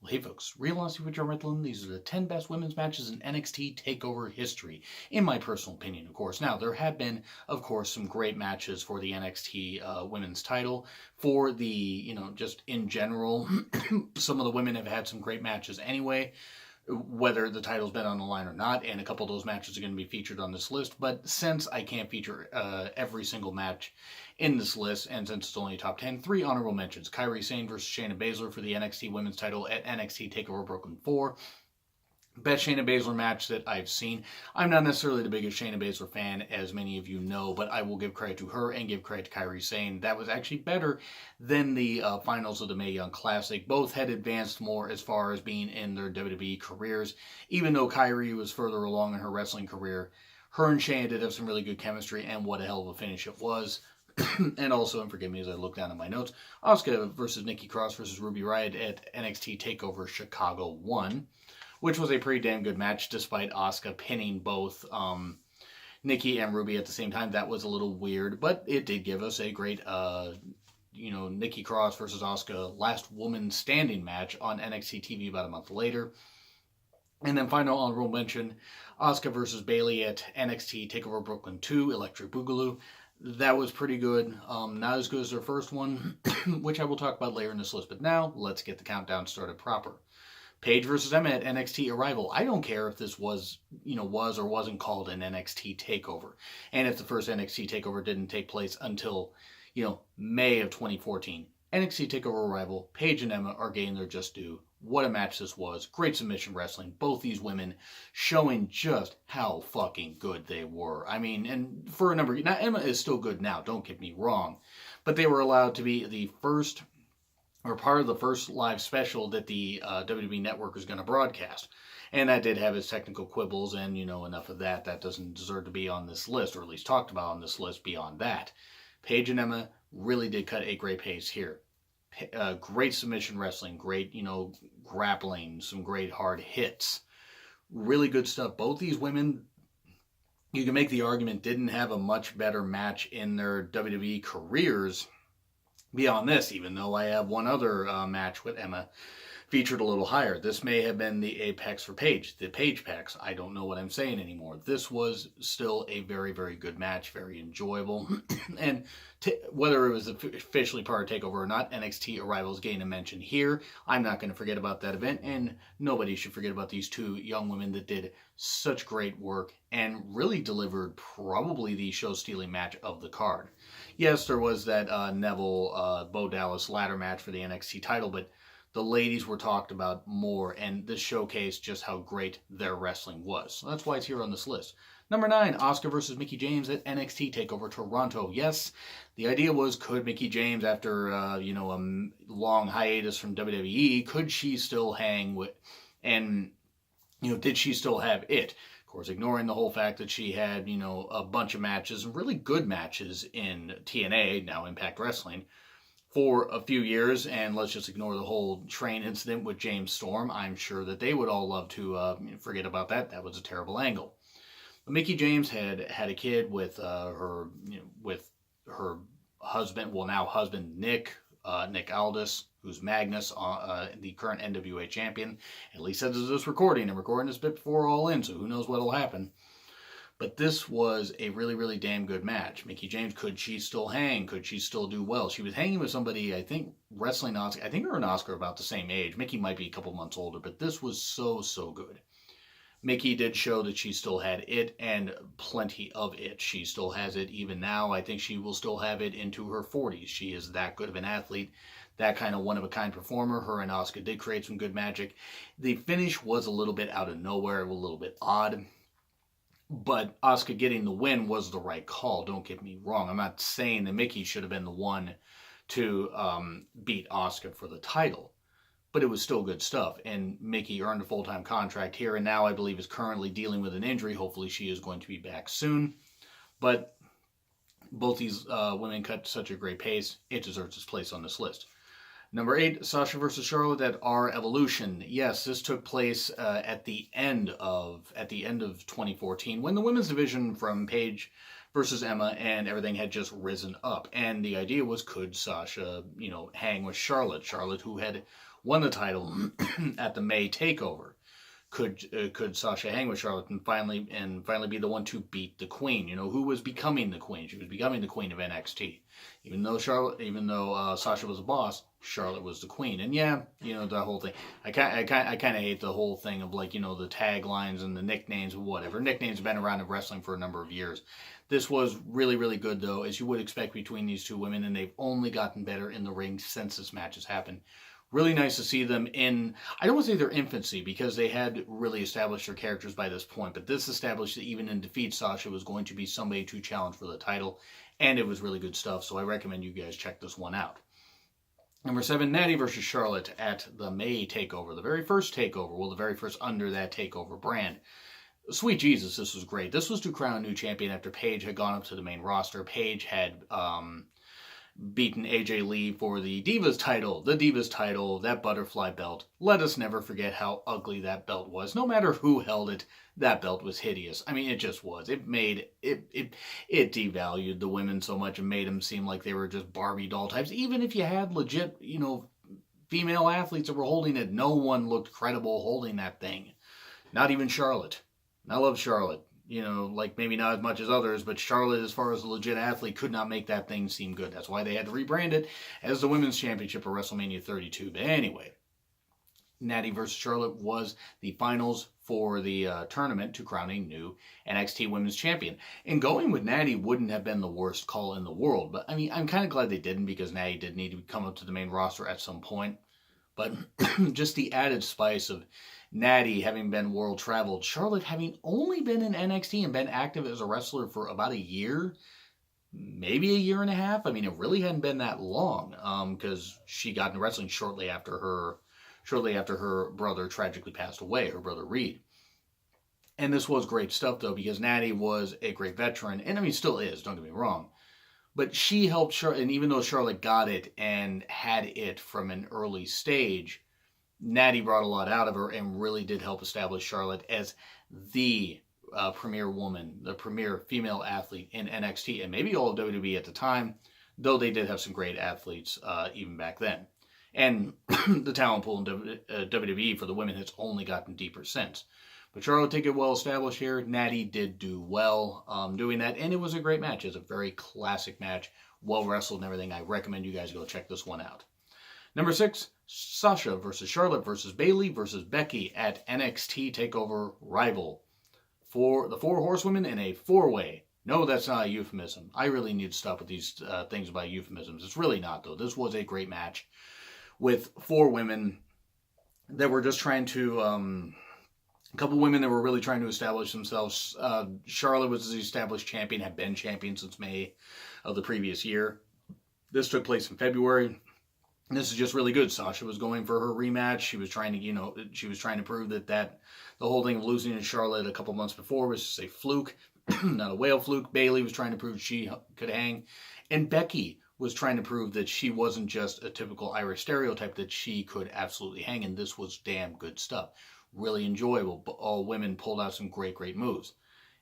Well, hey folks, Real Honesty with John Ritlin. These are the 10 best women's matches in NXT Takeover history, in my personal opinion, of course. Now, there have been, of course, some great matches for the NXT women's title. For the, just in general, some of the women have had some great matches anyway, whether the title's been on the line or not, and a couple of those matches are going to be featured on this list. But since I can't feature every single match in this list, and since it's only top 10, 3 honorable mentions. Kairi Sane versus Shayna Baszler for the NXT Women's title at NXT TakeOver Brooklyn 4. Best Shayna Baszler match that I've seen. I'm not necessarily the biggest Shayna Baszler fan, as many of you know, but I will give credit to her and give credit to Kairi Sane. That was actually better than the finals of the Mae Young Classic. Both had advanced more as far as being in their WWE careers. Even though Kairi was further along in her wrestling career, her and Shayna did have some really good chemistry, and what a hell of a finish it was. And also, and forgive me as I look down at my notes, Asuka versus Nikki Cross versus Ruby Riott at NXT TakeOver Chicago 1. Which was a pretty damn good match, despite Asuka pinning both Nikki and Ruby at the same time. That was a little weird, but it did give us a great, Nikki Cross versus Asuka last woman standing match on NXT TV about a month later. And then final honorable mention, Asuka versus Bayley at NXT TakeOver Brooklyn 2, Electric Boogaloo. That was pretty good. Not as good as their first one, which I will talk about later in this list. But now, let's get the countdown started proper. Paige versus Emma at NXT Arrival. I don't care if this was or wasn't called an NXT Takeover. And if the first NXT Takeover didn't take place until, May of 2014. NXT Takeover Arrival, Paige and Emma are getting their just due. What a match this was. Great submission wrestling. Both these women showing just how fucking good they were. I mean, and for a number, now Emma is still good now, don't get me wrong. But they were allowed to be the first, or part of the first live special that the WWE Network was going to broadcast. And that did have its technical quibbles, and, enough of that. That doesn't deserve to be on this list, or at least talked about on this list beyond that. Paige and Emma really did cut a great pace here. Great submission wrestling, great, grappling, some great hard hits. Really good stuff. Both these women, you can make the argument, didn't have a much better match in their WWE careers beyond this, even though I have one other match with Emma featured a little higher. This may have been the apex for Paige, the Paige Pex. I don't know what I'm saying anymore. This was still a very, very good match, very enjoyable. And whether it was officially part of TakeOver or not, NXT Arrival's getting a mention here. I'm not going to forget about that event, and nobody should forget about these two young women that did such great work and really delivered probably the show-stealing match of the card. Yes, there was that Neville Bo Dallas ladder match for the NXT title, but the ladies were talked about more, and this showcased just how great their wrestling was. So that's why it's here on this list. Number 9, Asuka versus Mickie James at NXT TakeOver Toronto. Yes, the idea was, could Mickie James, after a long hiatus from WWE, could she still hang with, and did she still have it? Of course, ignoring the whole fact that she had a bunch of matches, really good matches in TNA, now Impact Wrestling, for a few years, and let's just ignore the whole train incident with James Storm. I'm sure that they would all love to forget about that. That was a terrible angle. But Mickie James had a kid with her husband, well now husband Nick Aldis, who's Magnus, the current NWA champion. At least as of this recording, and recording this bit before All In, so who knows what'll happen. But this was a really, really damn good match. Mickie James, could she still hang? Could she still do well? She was hanging with somebody, I think, wrestling Asuka. I think her and Asuka are about the same age. Mickie might be a couple months older, but this was so, so good. Mickie did show that she still had it, and plenty of it. She still has it even now. I think she will still have it into her 40s. She is that good of an athlete, that kind of one-of-a-kind performer. Her and Asuka did create some good magic. The finish was a little bit out of nowhere, a little bit odd. But Asuka getting the win was the right call, don't get me wrong. I'm not saying that Mickie should have been the one to beat Asuka for the title. But it was still good stuff. And Mickie earned a full-time contract here, and now I believe is currently dealing with an injury. Hopefully she is going to be back soon. But both these women cut such a great pace, it deserves its place on this list. Number 8, Sasha versus Charlotte at Our Evolution. Yes, this took place at the end of 2014, when the women's division from Paige versus Emma and everything had just risen up. And the idea was, could Sasha, hang with Charlotte? Charlotte, who had won the title at the May Takeover. Could Sasha hang with Charlotte and finally be the one to beat the Queen? You know, who was becoming the Queen? She was becoming the Queen of NXT. Even though Sasha was a boss, Charlotte was the Queen. And yeah, you know, the whole thing. I kind of hate the whole thing of, like, you know, the taglines and the nicknames, whatever. Nicknames have been around in wrestling for a number of years. This was really, really good, though, as you would expect between these two women, and they've only gotten better in the ring since this match has happened. Really nice to see them in, I don't want to say their infancy, because they had really established their characters by this point, but this established that even in defeat, Sasha was going to be somebody to challenge for the title, and it was really good stuff, so I recommend you guys check this one out. Number 7, Natty versus Charlotte at the May Takeover, the very first Takeover, well, the very first under that Takeover brand. Sweet Jesus, this was great. This was to crown a new champion after Paige had gone up to the main roster. Paige had beaten AJ Lee for the Divas title, that butterfly belt. Let us never forget how ugly that belt was. No matter who held it, that belt was hideous. I mean, it just was. It made it devalued the women so much and made them seem like they were just Barbie doll types. Even if you had legit, you know, female athletes that were holding it, no one looked credible holding that thing. Not even Charlotte. I love Charlotte. You know, like maybe not as much as others, but Charlotte, as far as a legit athlete, could not make that thing seem good. That's why they had to rebrand it as the Women's Championship of WrestleMania 32. But anyway, Natty versus Charlotte was the finals for the tournament to crown a new NXT Women's Champion. And going with Natty wouldn't have been the worst call in the world. But I mean, I'm kind of glad they didn't, because Natty did need to come up to the main roster at some point. But just the added spice of Natty having been world traveled, Charlotte having only been in NXT and been active as a wrestler for about a year, maybe a year and a half. I mean, it really hadn't been that long, because she got into wrestling shortly after her brother tragically passed away, her brother Reed. And this was great stuff, though, because Natty was a great veteran, and I mean, still is, don't get me wrong. But she helped Charlotte, and even though Charlotte got it and had it from an early stage, Natty brought a lot out of her and really did help establish Charlotte as the premier woman, the premier female athlete in NXT, and maybe all of WWE at the time, though they did have some great athletes even back then. And the talent pool in WWE for the women has only gotten deeper since. But Charlotte did get well established here. Natty did do well doing that, and it was a great match. It's a very classic match, well wrestled and everything. I recommend you guys go check this one out. Number 6, Sasha versus Charlotte versus Bayley versus Becky at NXT Takeover Rival. For the 4 horsewomen in a 4-way. No, that's not a euphemism. I really need to stop with these things about euphemisms. It's really not, though. This was a great match with 4 women that were just trying to... a couple women that were really trying to establish themselves. Charlotte was the established champion, had been champion since May of the previous year. This took place in February. This is just really good. Sasha was going for her rematch. She was trying to, prove that the whole thing of losing to Charlotte a couple months before was just a fluke, not a whale fluke. Bayley was trying to prove she could hang. And Becky was trying to prove that she wasn't just a typical Irish stereotype, that she could absolutely hang. And this was damn good stuff. Really enjoyable. All women pulled out some great, great moves.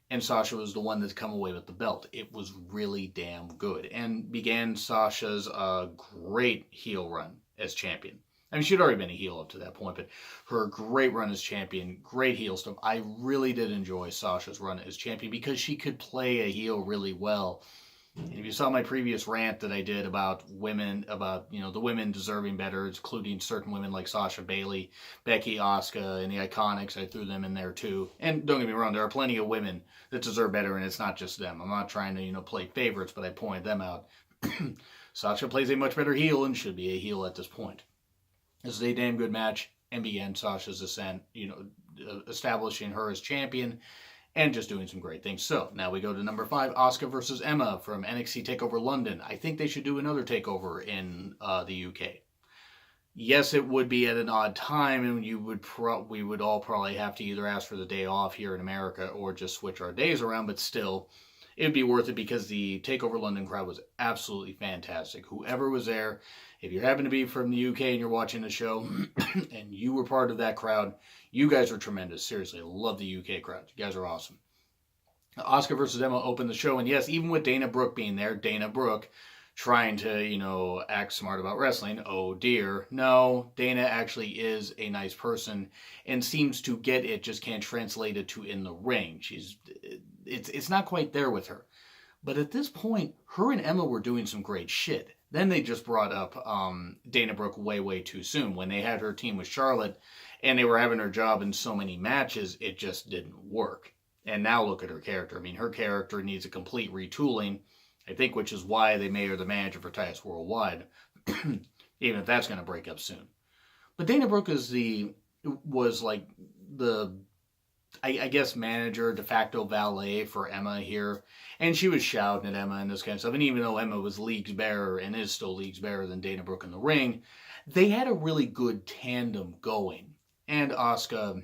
And Sasha was the one that's come away with the belt. It was really damn good. And began Sasha's great heel run as champion. I mean, she'd already been a heel up to that point, but her great run as champion, great heel stuff. I really did enjoy Sasha's run as champion because she could play a heel really well. And if you saw my previous rant that I did about women, the women deserving better, including certain women like Sasha, Bayley, Becky, Asuka, and the Iconics, I threw them in there too. And don't get me wrong, there are plenty of women that deserve better, and it's not just them. I'm not trying to, play favorites, but I pointed them out. Sasha plays a much better heel and should be a heel at this point. This is a damn good match, and began Sasha's ascent, establishing her as champion, and just doing some great things. So, now we go to number 5, Asuka versus Emma from NXT TakeOver London. I think they should do another takeover in the UK. Yes, it would be at an odd time, and we would all probably have to either ask for the day off here in America or just switch our days around, but still, it would be worth it because the TakeOver London crowd was absolutely fantastic. Whoever was there, if you happen to be from the UK and you're watching the show, and you were part of that crowd, you guys are tremendous. Seriously, I love the UK crowd. You guys are awesome. Asuka versus Emma opened the show, and yes, even with Dana Brooke being there, Dana Brooke trying to, act smart about wrestling. Oh dear. No, Dana actually is a nice person and seems to get it, just can't translate it to in the ring. It's not quite there with her. But at this point, her and Emma were doing some great shit. Then they just brought up Dana Brooke way, way too soon. When they had her team with Charlotte and they were having her job in so many matches, it just didn't work. And now look at her character. I mean, her character needs a complete retooling, I think, which is why they made her the manager for Titus Worldwide, even if that's going to break up soon. But Dana Brooke was like the, I guess, manager, de facto valet for Emma here. And she was shouting at Emma and this kind of stuff. And even though Emma was leagues better and is still leagues better than Dana Brooke in the ring, they had a really good tandem going. And Asuka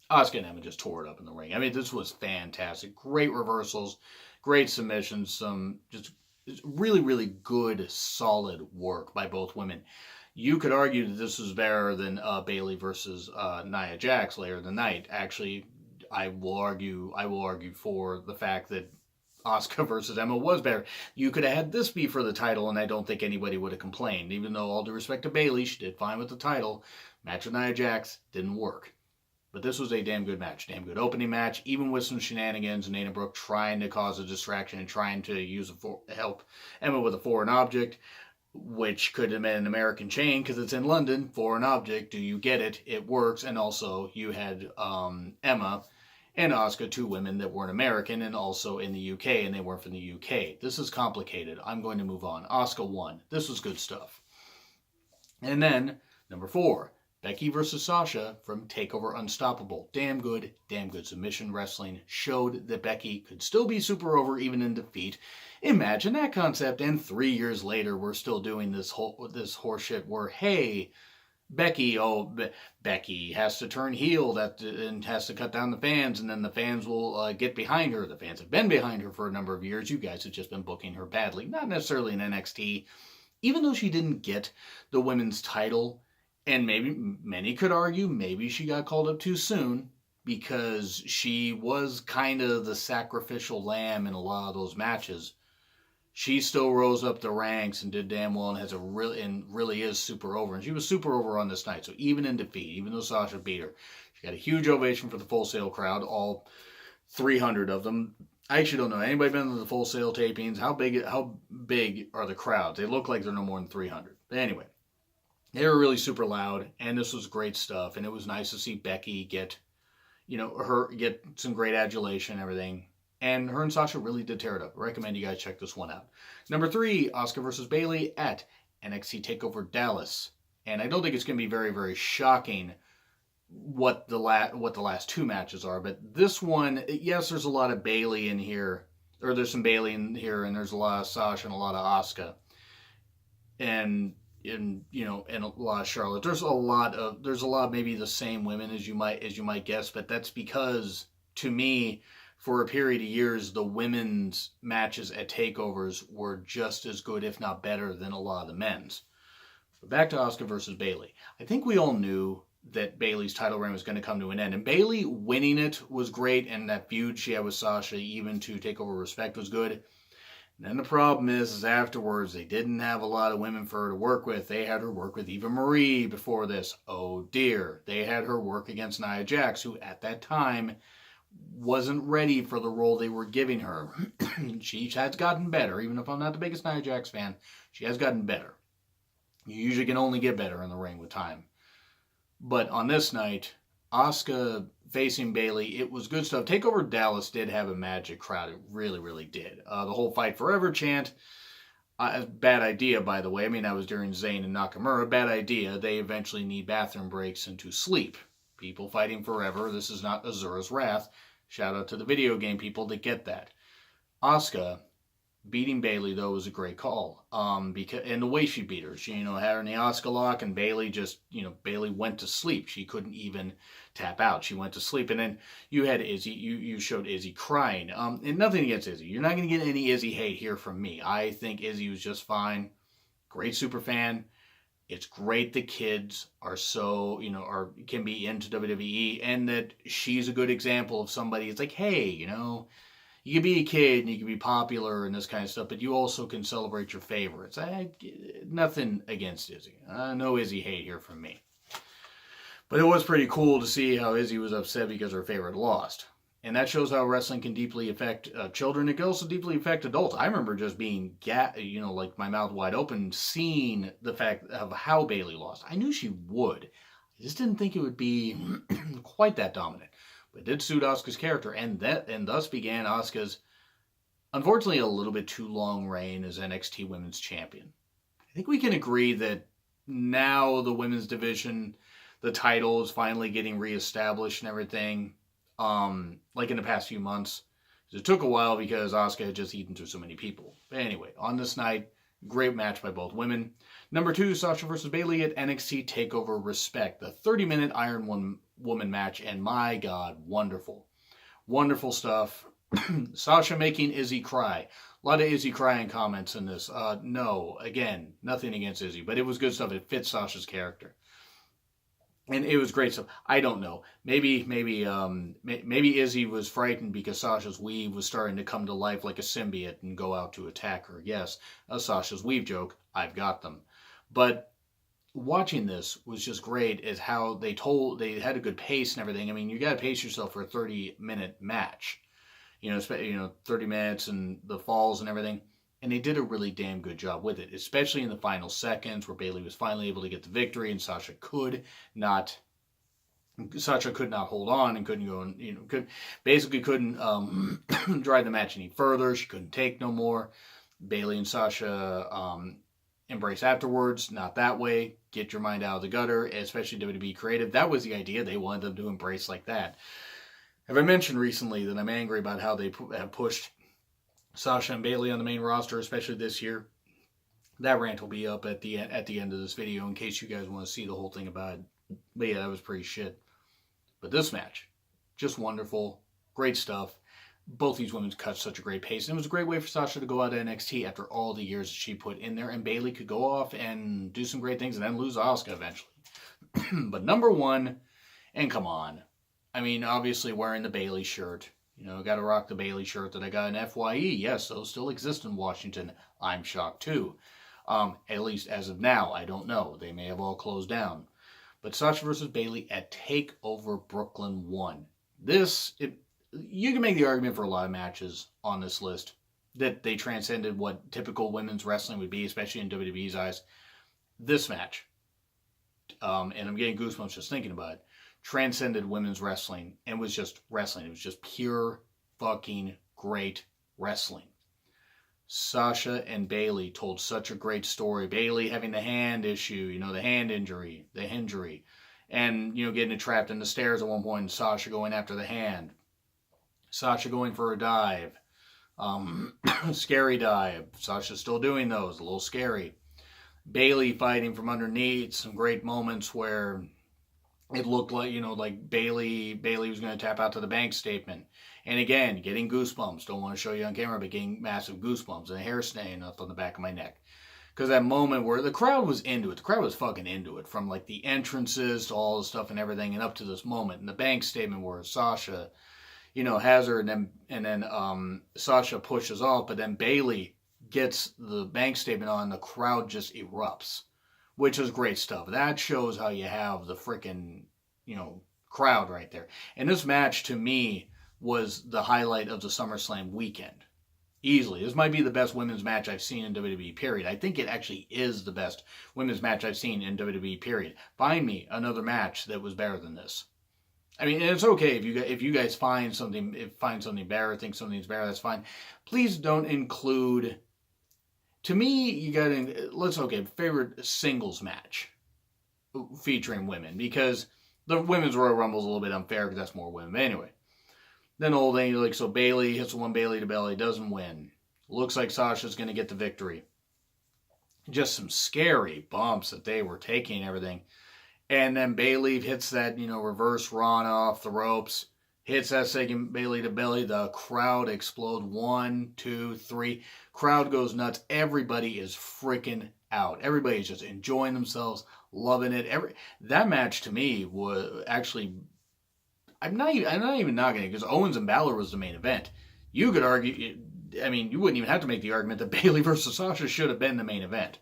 and Emma just tore it up in the ring. I mean, this was fantastic. Great reversals, great submissions, some just really, really good, solid work by both women. You could argue that this was better than Bayley versus Nia Jax later in the night. Actually, I will argue for the fact that Asuka versus Emma was better. You could have had this be for the title, and I don't think anybody would have complained. Even though, all due respect to Bayley, she did fine with the title. Match with Nia Jax didn't work. But this was a damn good match, damn good opening match, even with some shenanigans and Dana Brooke trying to cause a distraction and trying to help Emma with a foreign object, which could have been an American chain because it's in London. Foreign object, do you get it? It works. And also you had Emma and Asuka, two women that weren't American and also in the UK, and they weren't from the UK. This is complicated. I'm going to move on. Asuka won. This was good stuff. And then, number 4. Becky versus Sasha from TakeOver Unstoppable. Damn good submission wrestling. Showed that Becky could still be super over even in defeat. Imagine that concept. And 3 years later, we're still doing this horseshit where, hey, Becky has to turn heel and has to cut down the fans, and then the fans will get behind her. The fans have been behind her for a number of years. You guys have just been booking her badly. Not necessarily in NXT. Even though she didn't get the women's title, and maybe many could argue maybe she got called up too soon because she was kind of the sacrificial lamb in a lot of those matches. She still rose up the ranks and did damn well and really is super over. And she was super over on this night. So even in defeat, even though Sasha beat her, she got a huge ovation for the Full Sail crowd, all 300 of them. I actually don't know. Anybody been to the Full Sail tapings? How big are the crowds? They look like they're no more than 300. But anyway. They were really super loud, and this was great stuff, and it was nice to see Becky get some great adulation and everything. And her and Sasha really did tear it up. I recommend you guys check this one out. Number 3, Asuka versus Bayley at NXT Takeover Dallas. And I don't think it's going to be very, very shocking what the last 2 matches are, but this one, yes, there's a lot of Bayley in here, or there's some Bayley in here, and there's a lot of Sasha and a lot of Asuka. And a lot of Charlotte. There's a lot of maybe the same women as you might guess, but that's because, to me, for a period of years, the women's matches at takeovers were just as good, if not better, than a lot of the men's. But back to Asuka versus Bayley. I think we all knew that Bayley's title reign was going to come to an end, and Bayley winning it was great, and that feud she had with Sasha, even to TakeOver Respect, was good. And then the problem is afterwards, they didn't have a lot of women for her to work with. They had her work with Eva Marie before this. Oh dear. They had her work against Nia Jax, who at that time wasn't ready for the role they were giving her. She has gotten better. Even if I'm not the biggest Nia Jax fan, she has gotten better. You usually can only get better in the ring with time. But on this night, Asuka facing Bayley, it was good stuff. TakeOver Dallas did have a magic crowd. It really, really did. The whole Fight Forever chant, bad idea, by the way. I mean, that was during Zayn and Nakamura. Bad idea. They eventually need bathroom breaks and to sleep. People fighting forever. This is not Azura's Wrath. Shout out to the video game people that get that. Asuka beating Bayley, though, was a great call. And the way she beat her, she, had her in the Asuka lock, and Bayley Bayley went to sleep. She couldn't even tap out. She went to sleep. And then you had Izzy, you showed Izzy crying. And nothing against Izzy. You're not going to get any Izzy hate here from me. I think Izzy was just fine. Great super fan. It's great the kids are so, can be into WWE, and that she's a good example of somebody. It's like, hey, You can be a kid and you can be popular and this kind of stuff, but you also can celebrate your favorites. Nothing against Izzy. No Izzy hate here from me. But it was pretty cool to see how Izzy was upset because her favorite lost. And that shows how wrestling can deeply affect children. It can also deeply affect adults. I remember just being, like my mouth wide open, seeing the fact of how Bayley lost. I knew she would. I just didn't think it would be quite that dominant. But it did suit Asuka's character, and thus began Asuka's, unfortunately, a little bit too long reign as NXT Women's Champion. I think we can agree that now the women's division, the title is finally getting reestablished and everything. Like in the past few months. It took a while because Asuka had just eaten through so many people. But anyway, on this night, great match by both women. Number 2, Sasha versus Bayley at NXT Takeover Respect. The 30-minute Iron Woman match, and my God, wonderful. Wonderful stuff. Sasha making Izzy cry. A lot of Izzy crying comments in this. No, again, nothing against Izzy, but it was good stuff. It fits Sasha's character. And it was great stuff. I don't know. Maybe Izzy was frightened because Sasha's weave was starting to come to life like a symbiote and go out to attack her. Yes, a Sasha's weave joke. I've got them. But watching this was just great as how they had a good pace and everything. I mean, you got to pace yourself for a 30-minute match. 30 minutes and the falls and everything. And they did a really damn good job with it, especially in the final seconds where Bayley was finally able to get the victory and Sasha could not hold on and couldn't go and, couldn't drive the match any further. She couldn't take no more. Bayley and Sasha embrace afterwards. Not that way. Get your mind out of the gutter, especially WWE Creative. That was the idea. They wanted them to embrace like that. Have I mentioned recently that I'm angry about how they have pushed Sasha and Bayley on the main roster, especially this year? That rant will be up at the end of this video in case you guys want to see the whole thing about it. But yeah, that was pretty shit. But this match, just wonderful. Great stuff. Both these women cut such a great pace. And it was a great way for Sasha to go out of NXT after all the years that she put in there. And Bayley could go off and do some great things and then lose Asuka eventually. But number 1, and come on. I mean, obviously wearing the Bayley shirt. Got to rock the Bayley shirt that I got in FYE. Yes, those still exist in Washington. I'm shocked too. At least as of now, I don't know. They may have all closed down. But Sasha versus Bayley at TakeOver Brooklyn 1. You can make the argument for a lot of matches on this list that they transcended what typical women's wrestling would be, especially in WWE's eyes. This match, and I'm getting goosebumps just thinking about it, transcended women's wrestling and was just wrestling. It was just pure fucking great wrestling. Sasha and Bayley told such a great story. Bayley having the hand issue, the hand injury, and, getting trapped in the stairs at one point, and Sasha going after the hand. Sasha going for a dive. Scary dive. Sasha's still doing those, a little scary. Bayley fighting from underneath, some great moments where it looked like, like Bayley was going to tap out to the bank statement. And again, getting goosebumps. Don't want to show you on camera, but getting massive goosebumps and a hair staying up on the back of my neck. Because that moment where the crowd was into it. The crowd was fucking into it. From like the entrances to all the stuff and everything and up to this moment. And the bank statement where Sasha, has her and then Sasha pushes off. But then Bayley gets the bank statement on. The crowd just erupts. Which is great stuff. That shows how you have the freaking, crowd right there. And this match, to me, was the highlight of the SummerSlam weekend. Easily. This might be the best women's match I've seen in WWE, period. I think it actually is the best women's match I've seen in WWE, period. Find me another match that was better than this. I mean, it's okay if you guys find something better, think something's better, that's fine. Please don't include... To me, you got favorite singles match featuring women, because the women's Royal Rumble is a little bit unfair because that's more women. But anyway, then the whole thing, so Bayley hits the one Bayley to belly, doesn't win. Looks like Sasha's going to get the victory. Just some scary bumps that they were taking and everything. And then Bayley hits that, reverse run off the ropes. Hits that second Bayley to belly. The crowd explode. 1, 2, 3. Crowd goes nuts. Everybody is freaking out. Everybody's just enjoying themselves, loving it. That match to me was actually... I'm not even knocking it because Owens and Balor was the main event. You could argue, I mean, you wouldn't even have to make the argument that Bayley versus Sasha should have been the main event.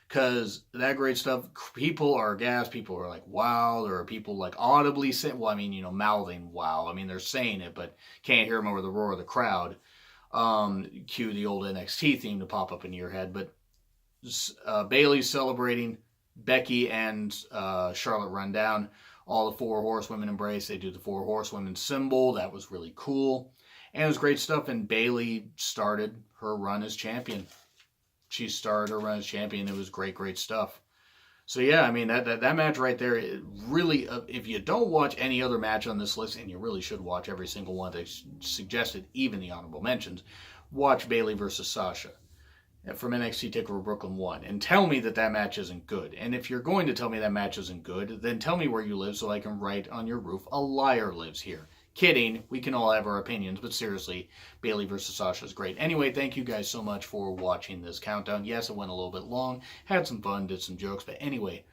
Because that great stuff, people are aghast, people are like, wow. There are people like audibly saying, well, I mean, mouthing wow. I mean, they're saying it, but can't hear them over the roar of the crowd. Cue the old NXT theme to pop up in your head. But Bayley's celebrating, Becky and Charlotte run down. All the four horsewomen embrace. They do the four horsewomen symbol. That was really cool. And it was great stuff. And Bayley started her run as champion. She started her run as champion. It was great, great stuff. So yeah, I mean, that match right there, it really, if you don't watch any other match on this list, and you really should watch every single one they suggested, even the honorable mentions, watch Bayley versus Sasha from NXT Takeover Brooklyn 1, and tell me that match isn't good. And if you're going to tell me that match isn't good, then tell me where you live so I can write on your roof, a liar lives here. Kidding, we can all have our opinions, but seriously, Bayley versus Sasha is great. Anyway, thank you guys so much for watching this countdown. Yes, it went a little bit long, had some fun, did some jokes, but anyway,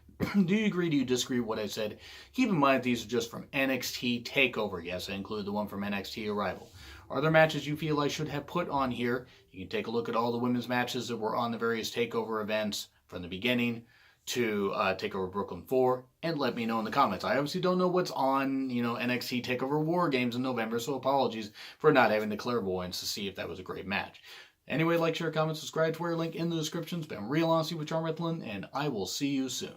do you agree, do you disagree with what I said? Keep in mind these are just from NXT Takeover. Yes, I included the one from NXT Arrival. Are there matches you feel I should have put on here? You can take a look at all the women's matches that were on the various Takeover events from the beginning to Takeover Brooklyn 4, and let me know in the comments. I obviously don't know what's on, NXT Takeover War Games in November, so apologies for not having the clairvoyance to see if that was a great match. Anyway, like, share, comment, subscribe to our link in the description. It's been real honesty with John Ritlin, and I will see you soon.